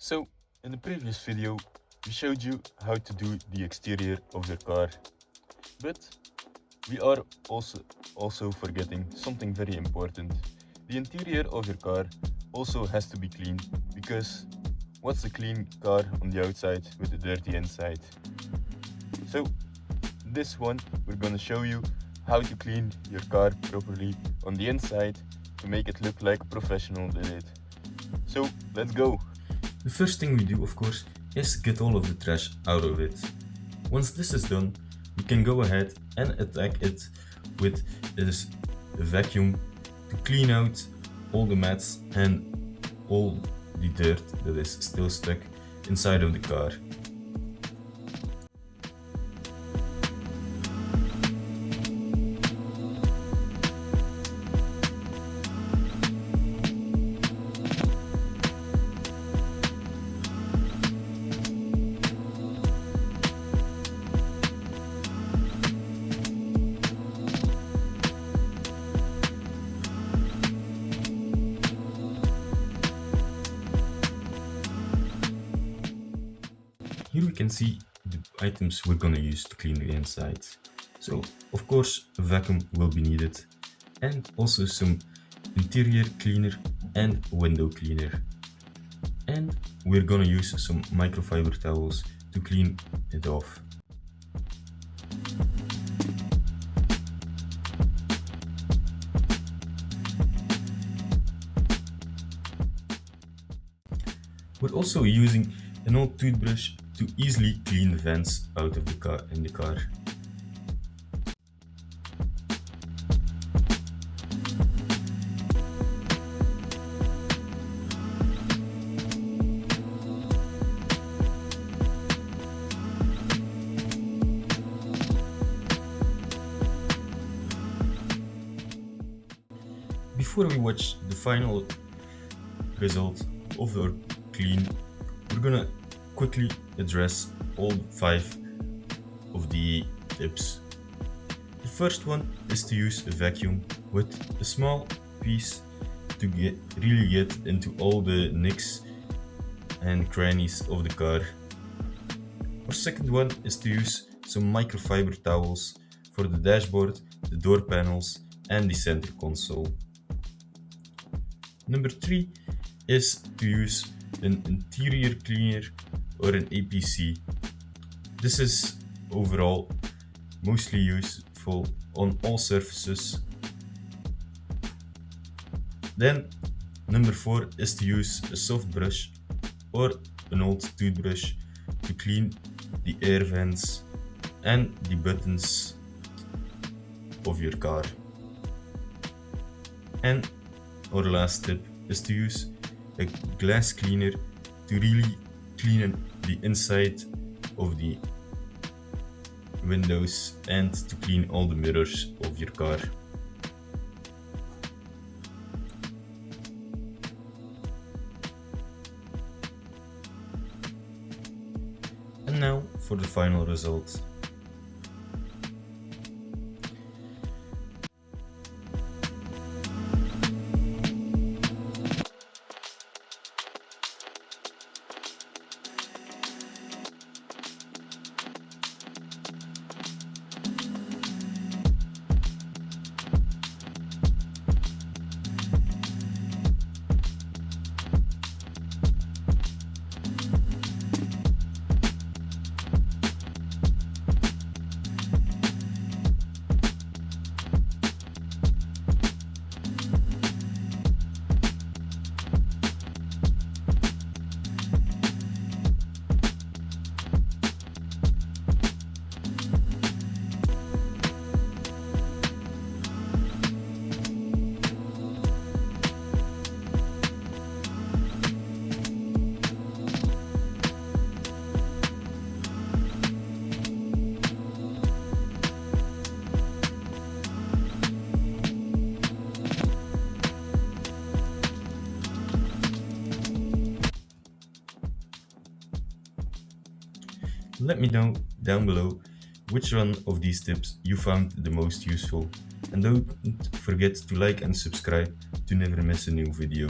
So, in the previous video, we showed you how to do the exterior of your car, but we are also forgetting something very important. The interior of your car also has to be clean, because what's a clean car on the outside with a dirty inside? So, this one we're gonna show you how to clean your car properly on the inside to make it look like a professional did it. So, let's go! The first thing we do, of course, is get all of the trash out of it. Once this is done, we can go ahead and attack it with this vacuum to clean out all the mats and all the dirt that is still stuck inside of the car. Here we can see the items we're gonna use to clean the inside. So, of course, a vacuum will be needed, and also some interior cleaner and window cleaner. And we're gonna use some microfiber towels to clean it off. We're also using an old toothbrush to easily clean the vents out of the car in the car. Before we watch the final result of our clean, we're gonna quickly address all 5 of the tips. The first one is to use a vacuum with a small piece to really get into all the nicks and crannies of the car. Our second one is to use some microfiber towels for the dashboard, the door panels and the center console. Number 3 is to use an interior cleaner or an APC. This is overall mostly useful on all surfaces. Then number 4 is to use a soft brush or an old toothbrush to clean the air vents and the buttons of your car. And our last tip is to use a glass cleaner to really clean the inside of the windows and to clean all the mirrors of your car. And now for the final result. Let me know down below which one of these tips you found the most useful, and don't forget to like and subscribe to never miss a new video.